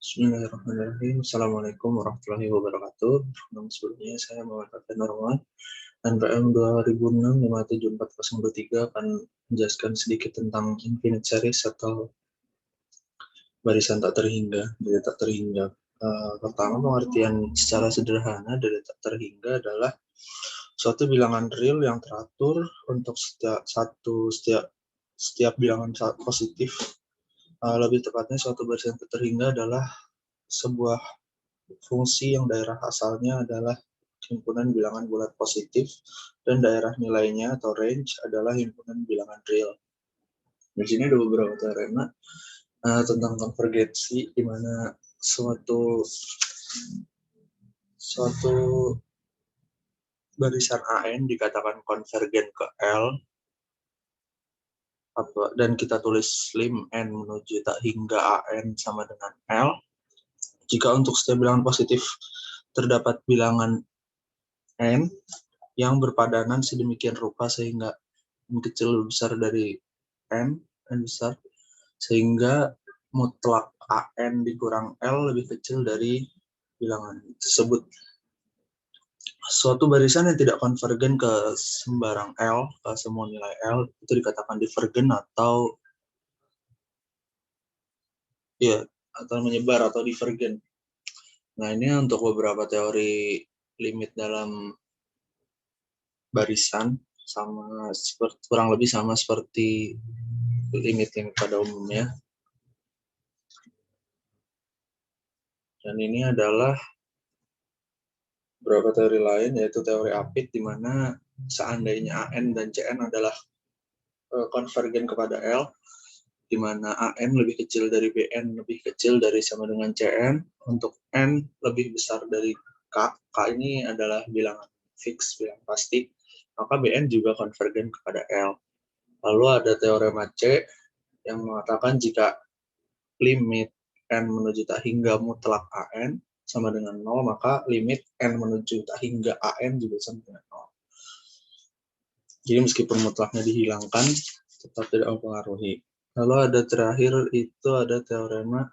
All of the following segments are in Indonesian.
Bismillahirrahmanirrahim. Assalamualaikum warahmatullahi wabarakatuh. Sebelumnya saya Muhammad Alfian Norman. NPM 2006-574-023 akan menjelaskan sedikit tentang infinite series atau barisan tak terhingga, dari tak terhingga. Pertama, pengertian secara sederhana dari tak terhingga adalah suatu bilangan real yang teratur untuk setiap bilangan positif. Lebih tepatnya, suatu barisan tak terhingga adalah sebuah fungsi yang daerah asalnya adalah himpunan bilangan bulat positif dan daerah nilainya atau range adalah himpunan bilangan real. Di sini ada beberapa teorema tentang konvergensi, di mana suatu barisan AN dikatakan konvergen ke L, dan kita tulis lim N menuju tak hingga AN sama dengan L. Jika untuk setiap bilangan positif terdapat bilangan N yang berpadanan sedemikian rupa sehingga N kecil lebih besar dari N besar, sehingga mutlak AN dikurang L lebih kecil dari bilangan tersebut. Suatu barisan yang tidak konvergen ke sembarang L, ke semua nilai L, itu dikatakan divergen atau menyebar atau divergen. Nah, ini untuk beberapa teori limit dalam barisan, kurang lebih sama seperti limit pada umumnya. Dan ini adalah beberapa teori lain, yaitu teori Apit, di mana seandainya AN dan CN adalah konvergen kepada L, di mana AN lebih kecil dari BN lebih kecil dari sama dengan CN, untuk N lebih besar dari K, K ini adalah bilangan fix, bilangan pasti, maka BN juga konvergen kepada L. Lalu ada teorema C yang mengatakan jika limit N menuju tak hingga mutlak AN sama dengan 0, maka limit N menuju tak hingga AN juga sama dengan 0. Jadi meskipun mutlaknya dihilangkan, tetap tidak mempengaruhi. Lalu ada terakhir, itu ada teorema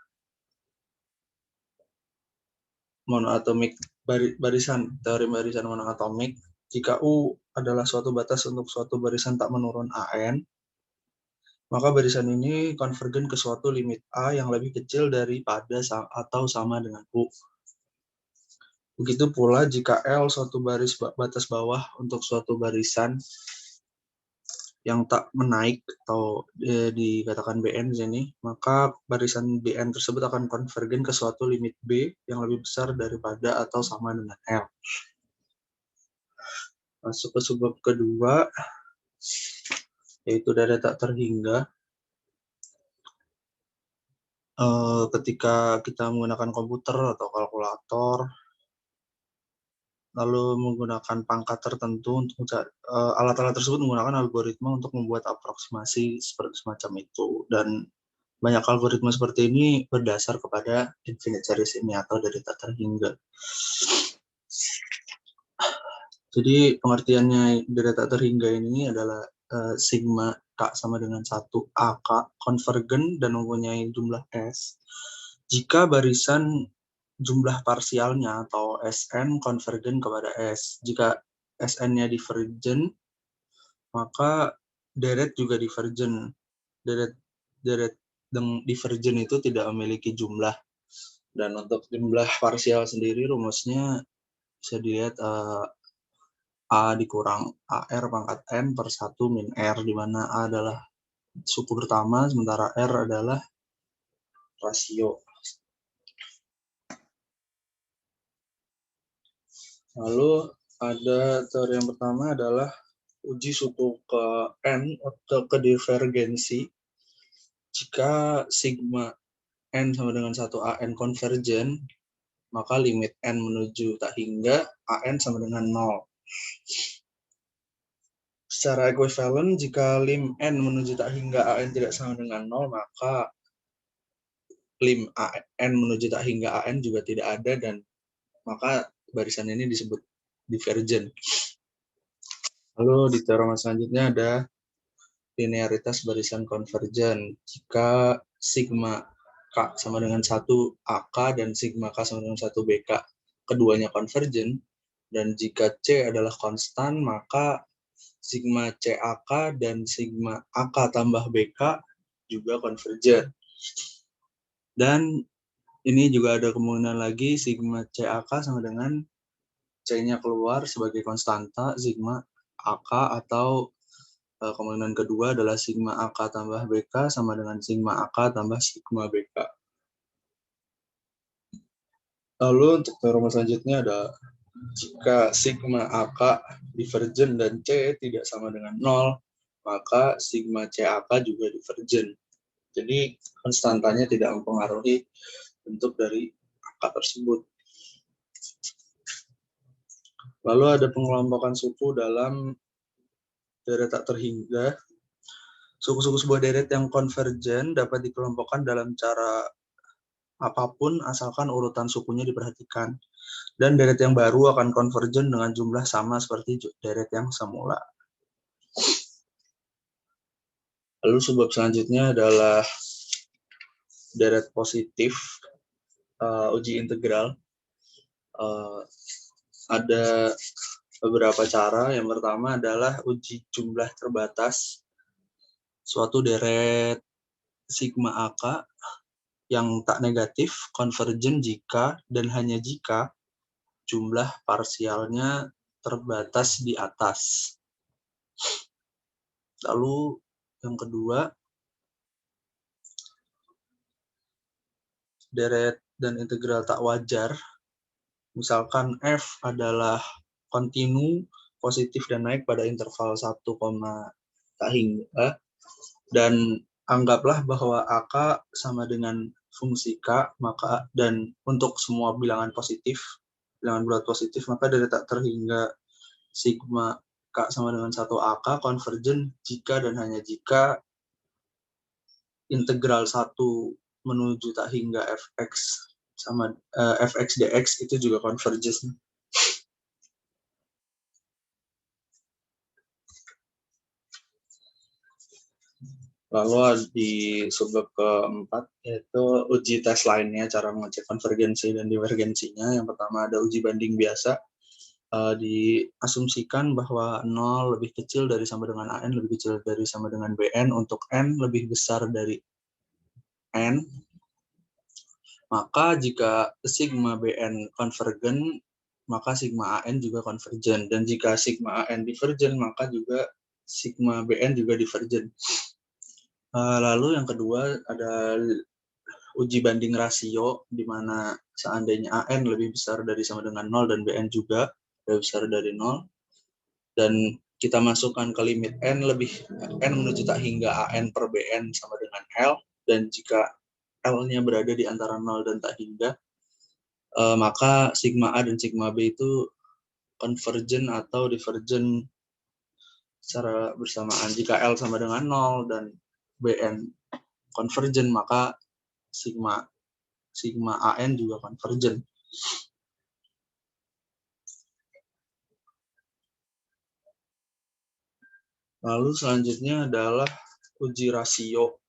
monoatomik teori barisan monoatomik. Jika U adalah suatu batas untuk suatu barisan tak menurun AN, maka barisan ini konvergen ke suatu limit A yang lebih kecil daripada atau sama dengan U. Begitu pula jika L suatu batas bawah untuk suatu barisan yang tak menaik atau dikatakan BN di sini, maka barisan BN tersebut akan konvergen ke suatu limit B yang lebih besar daripada atau sama dengan L. Masuk ke subbab kedua, yaitu data tak terhingga. Ketika kita menggunakan komputer atau kalkulator, lalu menggunakan pangkat tertentu untuk alat-alat tersebut menggunakan algoritma untuk membuat aproksimasi seperti semacam itu, dan banyak algoritma seperti ini berdasar kepada infinite series ini atau dari tak terhingga. Jadi pengertiannya dari tak terhingga ini adalah sigma K sama dengan 1 AK konvergen dan mempunyai jumlah S jika barisan jumlah parsialnya atau Sn konvergen kepada S. Jika Sn-nya divergen, maka deret juga divergen. Deret divergen itu tidak memiliki jumlah. Dan untuk jumlah parsial sendiri rumusnya bisa dilihat A dikurang AR pangkat N per 1 min R, di mana A adalah suku pertama, sementara R adalah rasio. Lalu ada teori yang pertama adalah uji suku ke N atau ke divergensi. Jika sigma N sama dengan 1 AN konvergen, maka limit N menuju tak hingga AN sama dengan 0. Secara ekuivalen, jika lim N menuju tak hingga AN tidak sama dengan 0, maka lim N menuju tak hingga AN juga tidak ada, dan maka barisan ini disebut divergen. Lalu di teorema selanjutnya ada linearitas barisan konvergen. Jika sigma K sama dengan 1 AK dan sigma K sama dengan 1 BK keduanya konvergen, dan jika C adalah konstan, maka sigma CAK dan sigma AK tambah BK juga konvergen. Dan ini juga ada kemungkinan lagi sigma CAK sama dengan C-nya keluar sebagai konstanta sigma AK, atau kemungkinan kedua adalah sigma AK tambah BK sama dengan sigma AK tambah sigma BK. Lalu untuk teorema selanjutnya ada jika sigma AK divergen dan C tidak sama dengan 0, maka sigma CAK juga divergen. Jadi konstantanya tidak mempengaruhi bentuk dari AK tersebut. Lalu ada pengelompokan suku dalam deret tak terhingga. Suku-suku sebuah deret yang konvergen dapat dikelompokkan dalam cara apapun asalkan urutan sukunya diperhatikan. Dan deret yang baru akan konvergen dengan jumlah sama seperti deret yang semula. Lalu sebab selanjutnya adalah deret positif, uji integral. Ada beberapa cara. Yang pertama adalah uji jumlah terbatas suatu deret sigma AK yang tak negatif konvergen jika dan hanya jika jumlah parsialnya terbatas di atas. Lalu yang kedua, deret dan integral tak wajar. Misalkan F adalah kontinu, positif dan naik pada interval 1, tak hingga, dan anggaplah bahwa AK sama dengan fungsi K, maka dan untuk semua bilangan positif, bilangan bulat positif, maka deret tak terhingga sigma K sama dengan 1 AK konvergen jika dan hanya jika integral 1 menuju tak hingga fx sama fx dx itu juga konvergen. Lalu di subbab keempat yaitu uji tes lainnya, cara mengecek konvergensi dan divergensinya. Yang pertama ada uji banding biasa. Diasumsikan bahwa 0 lebih kecil dari sama dengan AN lebih kecil dari sama dengan BN untuk N lebih besar dari N. Maka jika sigma BN konvergen, maka sigma AN juga konvergen. Dan jika sigma AN divergen, maka juga sigma BN juga divergen. Lalu yang kedua ada uji banding rasio, di mana seandainya AN lebih besar dari sama dengan 0 dan BN juga lebih besar dari 0, dan kita masukkan ke limit N menuju tak hingga AN per BN sama dengan L, dan jika L-nya berada di antara 0 dan tak hingga, maka sigma A dan sigma B itu konvergen atau divergen secara bersamaan. Jika L sama dengan 0 dan BN konvergen, maka sigma AN juga konvergen. Lalu selanjutnya adalah uji rasio.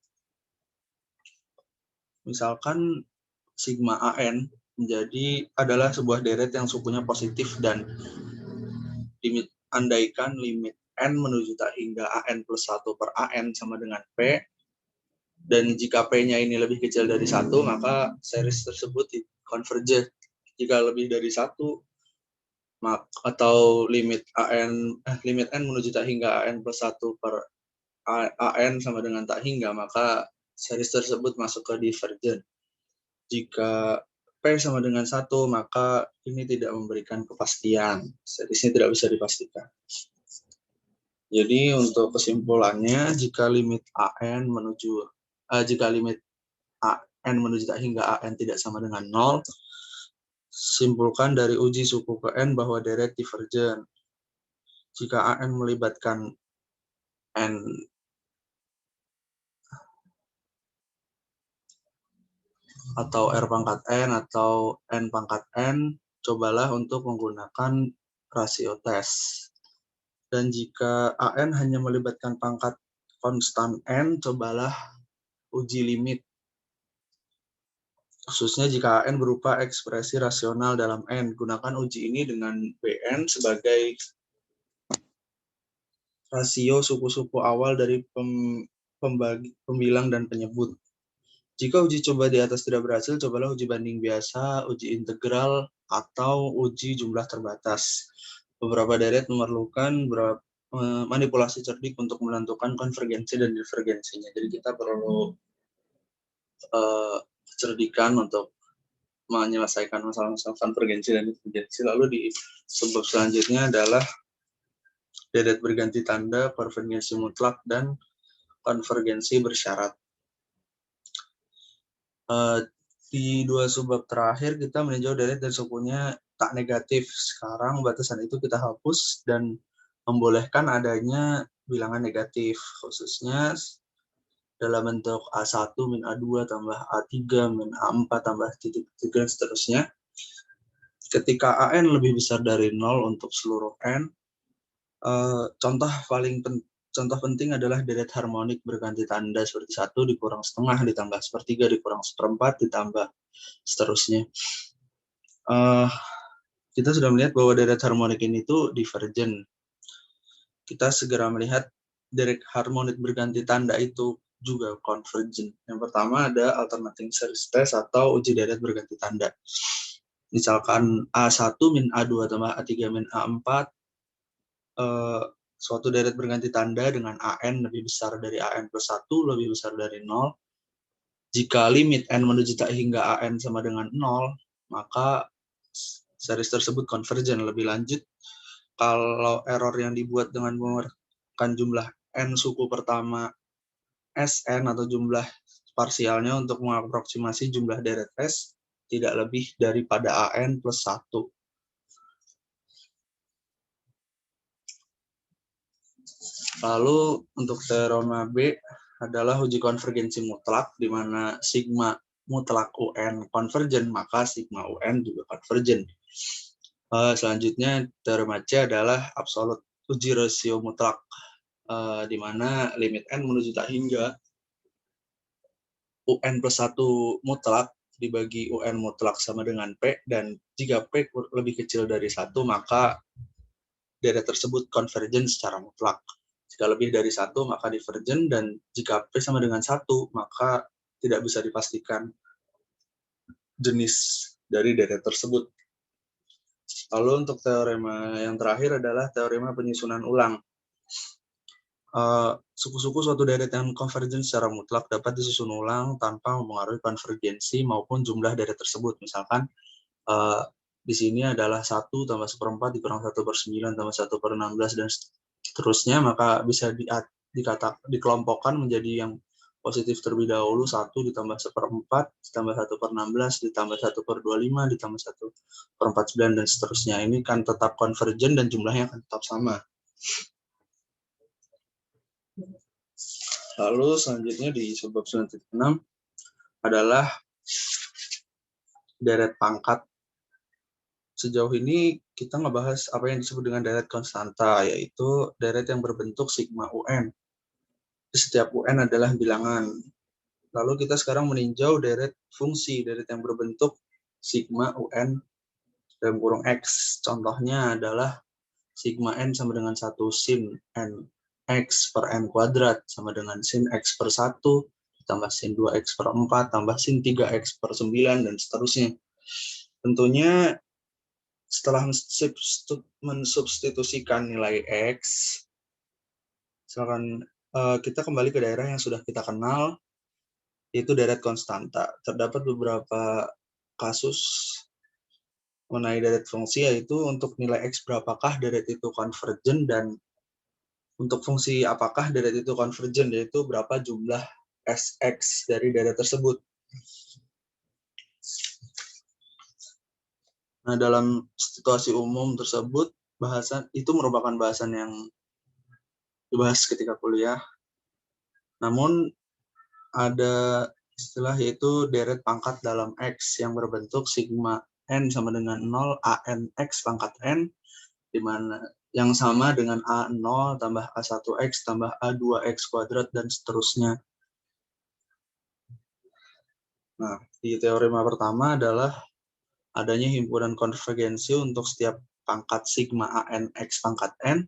Misalkan sigma AN adalah sebuah deret yang sukunya positif dan andaikan limit N menuju tak hingga AN plus 1 per AN sama dengan P, dan jika P-nya ini lebih kecil dari 1, maka series tersebut konvergen. Jika lebih dari 1, atau limit N menuju tak hingga AN plus 1 per AN sama dengan tak hingga, maka series tersebut masuk ke divergen. Jika P sama dengan 1, maka ini tidak memberikan kepastian. Seriesnya tidak bisa dipastikan. Jadi untuk kesimpulannya, jika limit AN menuju tak hingga AN tidak sama dengan 0, simpulkan dari uji suku ke N bahwa deret divergen. Jika AN melibatkan N atau R pangkat N atau N pangkat N, cobalah untuk menggunakan rasio tes. Dan jika AN hanya melibatkan pangkat konstan N, cobalah uji limit. Khususnya jika AN berupa ekspresi rasional dalam N. Gunakan uji ini dengan Bn sebagai rasio suku-suku awal dari pembilang dan penyebut. Jika uji coba di atas tidak berhasil, cobalah uji banding biasa, uji integral, atau uji jumlah terbatas. Beberapa deret memerlukan manipulasi cerdik untuk menentukan konvergensi dan divergensinya. Jadi kita perlu kecerdikan untuk menyelesaikan masalah-masalah konvergensi dan divergensi. Lalu di sebab selanjutnya adalah deret berganti tanda, konvergensi mutlak, dan konvergensi bersyarat. Di dua subbab terakhir kita meninjau deret dan sukunya tak negatif. Sekarang batasan itu kita hapus dan membolehkan adanya bilangan negatif, khususnya dalam bentuk A1 min A2 tambah A3 min A4 tambah titik-titik dan seterusnya. Ketika AN lebih besar dari 0 untuk seluruh N, contoh penting adalah deret harmonik berganti tanda seperti 1 dikurang setengah ditambah sepertiga dikurang seperempat ditambah seterusnya. Kita sudah melihat bahwa deret harmonik ini tuh divergen. Kita segera melihat deret harmonik berganti tanda itu juga convergent. Yang pertama ada alternating series test atau uji deret berganti tanda. Misalkan A1 min A2 tambah A3 min A4, suatu deret berganti tanda dengan AN lebih besar dari AN plus 1, lebih besar dari 0. Jika limit N menuju tak hingga AN sama dengan 0, maka series tersebut convergent. Lebih lanjut, kalau error yang dibuat dengan menggunakan jumlah N suku pertama Sn atau jumlah parsialnya untuk mengaproksimasi jumlah deret S tidak lebih daripada AN plus 1. Lalu untuk teorema B adalah uji konvergensi mutlak, di mana sigma mutlak UN konvergen, maka sigma UN juga konvergen. Selanjutnya teorema C adalah absolut uji rasio mutlak, di mana limit N menuju tak hingga UN plus 1 mutlak dibagi UN mutlak sama dengan P, dan jika P lebih kecil dari 1, maka deret tersebut konvergen secara mutlak. Jika lebih dari 1, maka divergen, dan jika P sama dengan 1, maka tidak bisa dipastikan jenis dari deret tersebut. Lalu untuk teorema yang terakhir adalah teorema penyusunan ulang. Suku-suku suatu deret yang konvergen secara mutlak dapat disusun ulang tanpa mempengaruhi konvergensi maupun jumlah deret tersebut. Misalkan di sini adalah 1 tambah 1/4 dikurang 1/9 tambah 1/16 dan seterusnya, maka bisa dikelompokkan menjadi yang positif terlebih dahulu, 1 ditambah 1/4 ditambah 1/16 ditambah 1/25 ditambah 1/49 dan seterusnya. Ini kan tetap konvergen dan jumlahnya akan tetap sama. Lalu selanjutnya di subbab 9.6 adalah deret pangkat. Sejauh ini kita ngebahas apa yang disebut dengan deret konstanta, yaitu deret yang berbentuk sigma UN. Setiap UN adalah bilangan. Lalu kita sekarang meninjau deret fungsi, deret yang berbentuk sigma UN dalam kurung X. Contohnya adalah sigma N sama dengan 1 sin N X per N kuadrat sama dengan sin X per 1 tambah sin 2X per 4 tambah sin 3X per 9 dan seterusnya. Tentunya setelah mensubstitusikan nilai X, misalkan kita kembali ke daerah yang sudah kita kenal, yaitu deret konstanta. Terdapat beberapa kasus mengenai deret fungsi, yaitu untuk nilai X berapakah deret itu konvergen, dan untuk fungsi apakah deret itu konvergen, yaitu berapa jumlah Sx dari deret tersebut. Nah, dalam situasi umum tersebut, bahasan itu merupakan bahasan yang dibahas ketika kuliah. Namun ada istilah yaitu deret pangkat dalam X yang berbentuk sigma N sama dengan 0 AN X pangkat N, di mana yang sama dengan A0 tambah A1X tambah A2X kuadrat dan seterusnya. Nah, di teorema pertama adalah adanya himpunan konvergensi untuk setiap pangkat sigma AN X pangkat N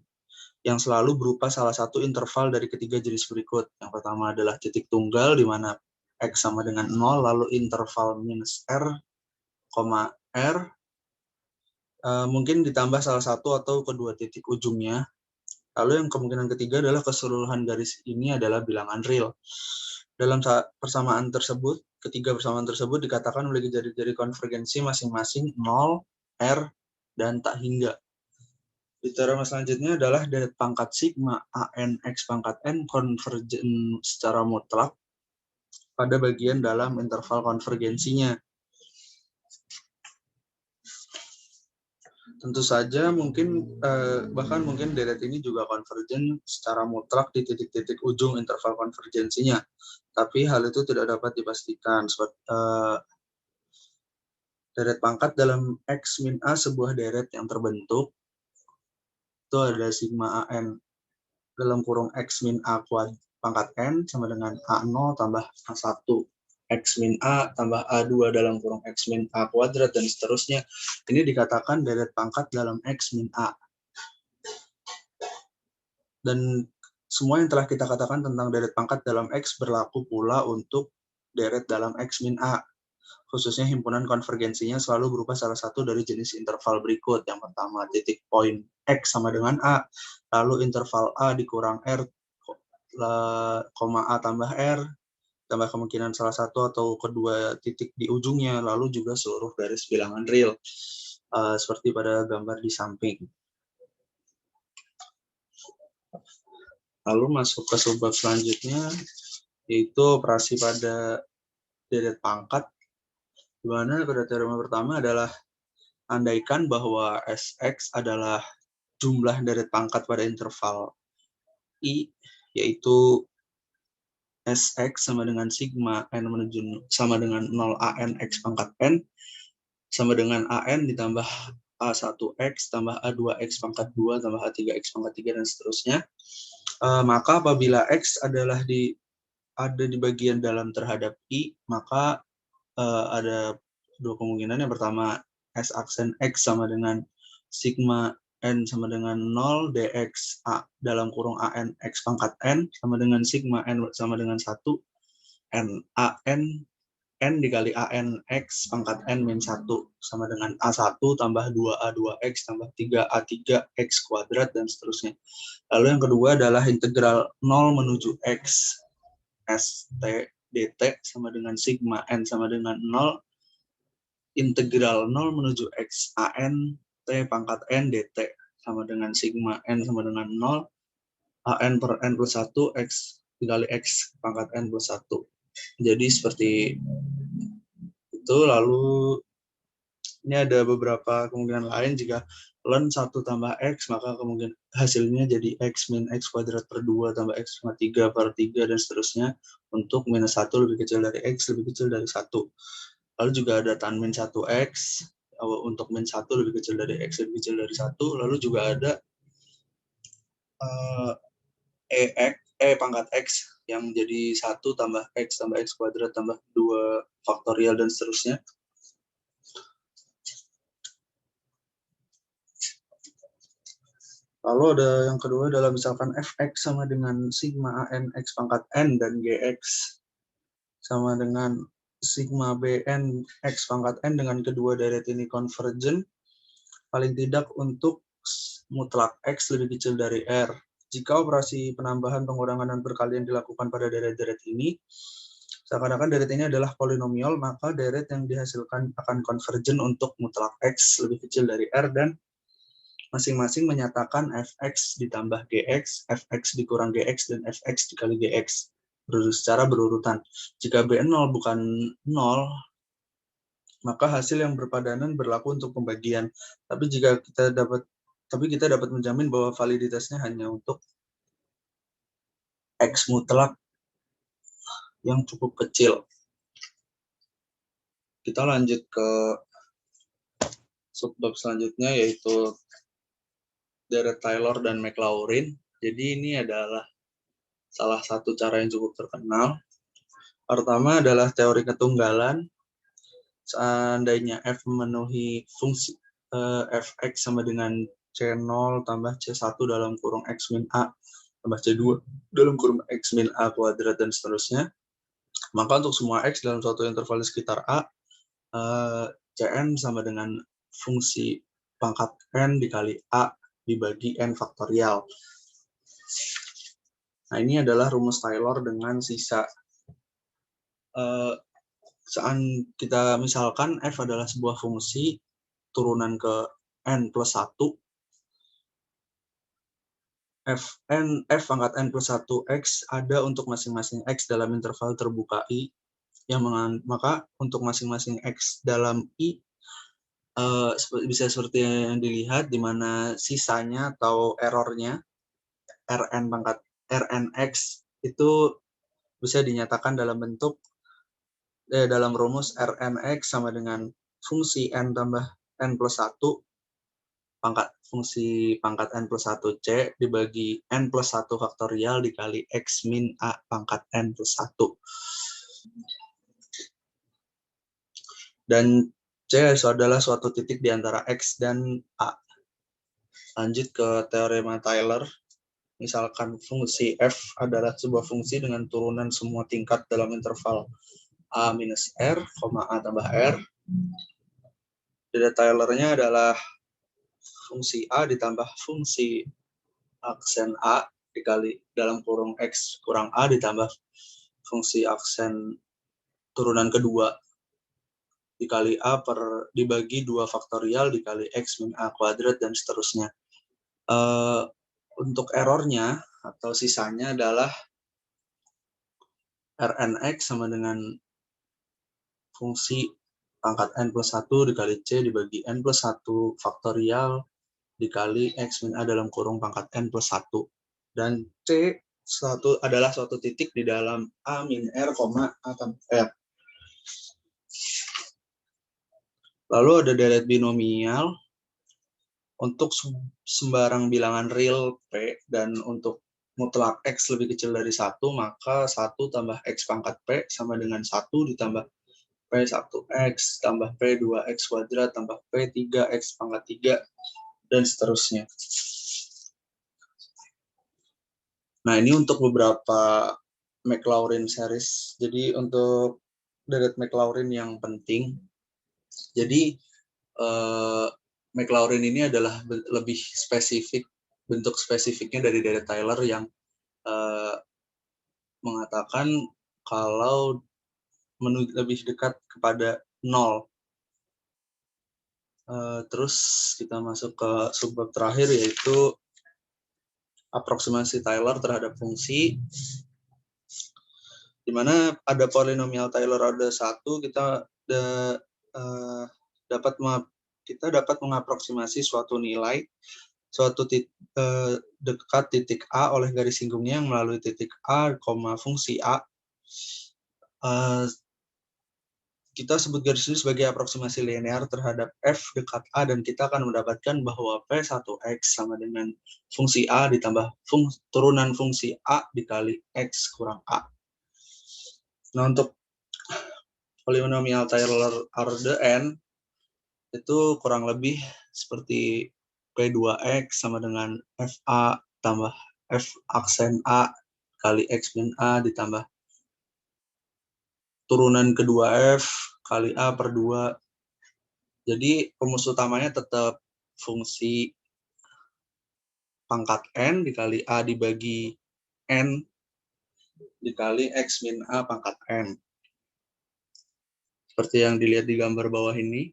yang selalu berupa salah satu interval dari ketiga jenis berikut. Yang pertama adalah titik tunggal, di mana X sama dengan 0, lalu interval minus R, R, mungkin ditambah salah satu atau kedua titik ujungnya. Lalu yang kemungkinan ketiga adalah keseluruhan garis ini adalah bilangan real. Dalam persamaan tersebut, ketiga persamaan tersebut dikatakan memiliki jari-jari konvergensi masing-masing 0, R, dan tak hingga. Di teorema selanjutnya adalah deret pangkat sigma AN X pangkat N konvergen secara mutlak pada bagian dalam interval konvergensinya. Tentu saja bahkan mungkin deret ini juga konvergen secara mutlak di titik-titik ujung interval konvergensinya. Tapi hal itu tidak dapat dipastikan. Deret pangkat dalam X min A sebuah deret yang terbentuk itu ada sigma AN dalam kurung X min A pangkat N sama dengan A0 tambah A1. X min A tambah A2 dalam kurung X min A kuadrat, dan seterusnya. Ini dikatakan deret pangkat dalam X min A. Dan semua yang telah kita katakan tentang deret pangkat dalam X berlaku pula untuk deret dalam X min A. Khususnya himpunan konvergensinya selalu berupa salah satu dari jenis interval berikut. Yang pertama, titik poin X sama dengan A, lalu interval A dikurang R, A tambah R, tambah kemungkinan salah satu atau kedua titik di ujungnya, lalu juga seluruh garis bilangan real, seperti pada gambar di samping. Lalu masuk ke subbab selanjutnya, yaitu operasi pada deret pangkat, di mana pada teorema pertama adalah andaikan bahwa Sx adalah jumlah deret pangkat pada interval I, yaitu Sx sama dengan sigma n menuju sama dengan 0 AN X pangkat N sama dengan AN ditambah A1X tambah A2X pangkat 2 tambah A3X pangkat 3 dan seterusnya. Maka apabila X adalah ada di bagian dalam terhadap I, maka ada dua kemungkinan. Yang pertama, S aksen X sama dengan sigma N sama dengan 0 dx A dalam kurung AN X pangkat N sama dengan sigma N sama dengan 1 N AN N dikali AN X pangkat N min 1 sama dengan A1 tambah 2A2X tambah 3A3X kuadrat dan seterusnya. Lalu yang kedua adalah integral 0 menuju X ST dt sama dengan sigma N sama dengan 0 integral 0 menuju X AN T pangkat N dt sama dengan sigma N sama dengan 0 AN per N plus 1 X dikali X pangkat N plus 1. Jadi seperti itu. Lalu ini ada beberapa kemungkinan lain. Jika ln 1 tambah X, maka kemungkinan hasilnya jadi X min X kuadrat per 2 tambah X per 3 per 3 dan seterusnya untuk minus 1 lebih kecil dari X lebih kecil dari 1. Lalu juga ada tan min 1X untuk min 1 lebih kecil dari X lebih kecil dari 1. Lalu juga ada E pangkat X yang jadi 1 tambah X kuadrat tambah 2 faktorial dan seterusnya. Lalu ada yang kedua adalah misalkan fx sama dengan sigma an x pangkat n dan gx sama dengan sigma bn x pangkat n dengan kedua deret ini konvergen paling tidak untuk mutlak x lebih kecil dari r. Jika operasi penambahan, pengurangan, dan perkalian dilakukan pada deret-deret ini, seakan-akan deret ini adalah polinomial, maka deret yang dihasilkan akan konvergen untuk mutlak x lebih kecil dari r dan masing-masing menyatakan fx ditambah gx, fx dikurang gx, dan fx dikali gx secara berurutan. Jika b0 bukan 0, maka hasil yang berpadanan berlaku untuk pembagian. Tapi kita dapat menjamin bahwa validitasnya hanya untuk x mutlak yang cukup kecil. Kita lanjut ke subbab selanjutnya, yaitu deret Taylor dan Maclaurin. Jadi ini adalah salah satu cara yang cukup terkenal, Pertama adalah teori ketunggalan. Seandainya f memenuhi fungsi fx sama dengan C0 tambah C1 dalam kurung x min A tambah C2 dalam kurung x min A kuadrat dan seterusnya, maka untuk semua x dalam suatu interval di sekitar A, Cn sama dengan fungsi pangkat n dikali A dibagi n faktorial. Nah, ini adalah rumus Taylor dengan sisa. Saat kita misalkan f adalah sebuah fungsi turunan ke n plus 1, f pangkat n plus 1 x ada untuk masing-masing x dalam interval terbuka I, maka untuk masing-masing x dalam I bisa seperti yang dilihat, di mana sisanya atau errornya Rn pangkat Rnx itu bisa dinyatakan dalam bentuk dalam rumus Rnx sama dengan fungsi n tambah n plus 1 fungsi pangkat n plus 1 c dibagi n plus 1 faktorial dikali x min a pangkat n plus 1. Dan c adalah suatu titik di antara x dan a. Lanjut ke teorema Taylor. Misalkan fungsi f adalah sebuah fungsi dengan turunan semua tingkat dalam interval a minus r, a tambah r. Data Taylor-nya adalah fungsi a ditambah fungsi aksen a dikali dalam kurung x kurang a ditambah fungsi aksen turunan kedua dikali a dibagi 2 faktorial dikali x min a kuadrat dan seterusnya. Untuk errornya atau sisanya adalah Rnx sama dengan fungsi pangkat n plus 1 dikali c dibagi n plus 1 faktorial dikali x min a dalam kurung pangkat n plus 1. Dan c adalah suatu titik di dalam a min r, a tambah r. Lalu ada deret binomial untuk sembarang bilangan real p, dan untuk mutlak x lebih kecil dari 1, maka 1 tambah x pangkat p sama dengan 1 ditambah P1x tambah P2x kuadrat tambah P3x pangkat 3 dan seterusnya. Nah, ini untuk beberapa Maclaurin series. Jadi untuk deret Maclaurin yang penting, jadi Maclaurin ini adalah lebih spesifik, bentuk spesifiknya dari deret Taylor yang mengatakan kalau lebih dekat kepada 0. Terus kita masuk ke subbab terakhir, yaitu aproksimasi Taylor terhadap fungsi, di mana pada polinomial Taylor order 1 kita dapat mengaproksimasi suatu nilai dekat titik A oleh garis singgungnya yang melalui titik A, fungsi A. Kita sebut garis ini sebagai aproksimasi linear terhadap f dekat A, dan kita akan mendapatkan bahwa P1x sama dengan fungsi A ditambah turunan fungsi A dikali x kurang A. Nah, untuk polinomial Taylor order n itu kurang lebih seperti P2x sama dengan FA tambah F aksen A kali x min A ditambah turunan kedua F kali A per 2. Jadi rumus utamanya tetap fungsi pangkat n dikali A dibagi n dikali x min A pangkat n. Seperti yang dilihat di gambar bawah ini.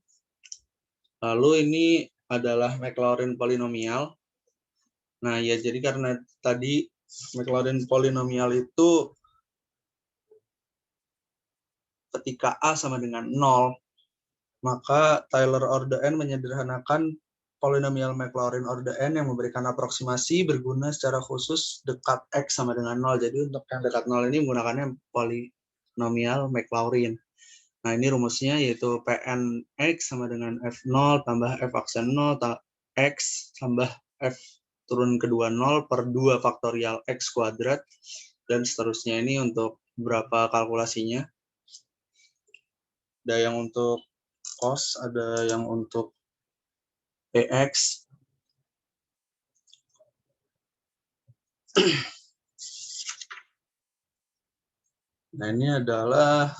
Lalu ini adalah Maclaurin polinomial. Nah, ya, jadi karena tadi Maclaurin polinomial itu ketika A sama dengan 0, maka Taylor order n menyederhanakan polinomial Maclaurin order n yang memberikan aproksimasi berguna secara khusus dekat x sama dengan 0. Jadi untuk yang dekat 0 ini menggunakannya polinomial Maclaurin. Nah, ini rumusnya yaitu Pnx sama dengan f0 tambah f aksen 0 x tambah f turun kedua 0 per 2 faktorial x kuadrat dan seterusnya. Ini untuk beberapa kalkulasinya. Ada yang untuk cost, ada yang untuk PX. Nah, ini adalah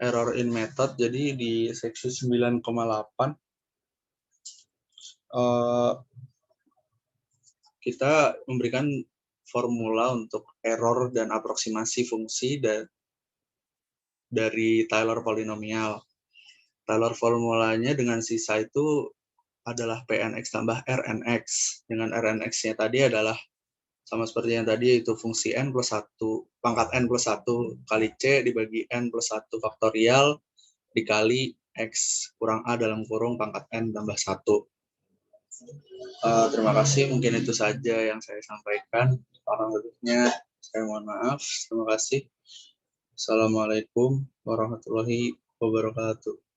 error in method. Jadi di seksi 9,8 kita memberikan formula untuk error dan aproksimasi fungsi dari Taylor polinomial. Taylor formulanya dengan sisa itu adalah Pnx tambah Rnx. Dengan Rnx-nya tadi adalah sama seperti yang tadi, yaitu fungsi n plus 1, pangkat n plus 1 kali c dibagi n plus 1 faktorial dikali x kurang a dalam kurung pangkat n tambah 1. Terima kasih, mungkin itu saja yang saya sampaikan. Kurang lebihnya saya mohon maaf. Terima kasih. Assalamualaikum warahmatullahi wabarakatuh.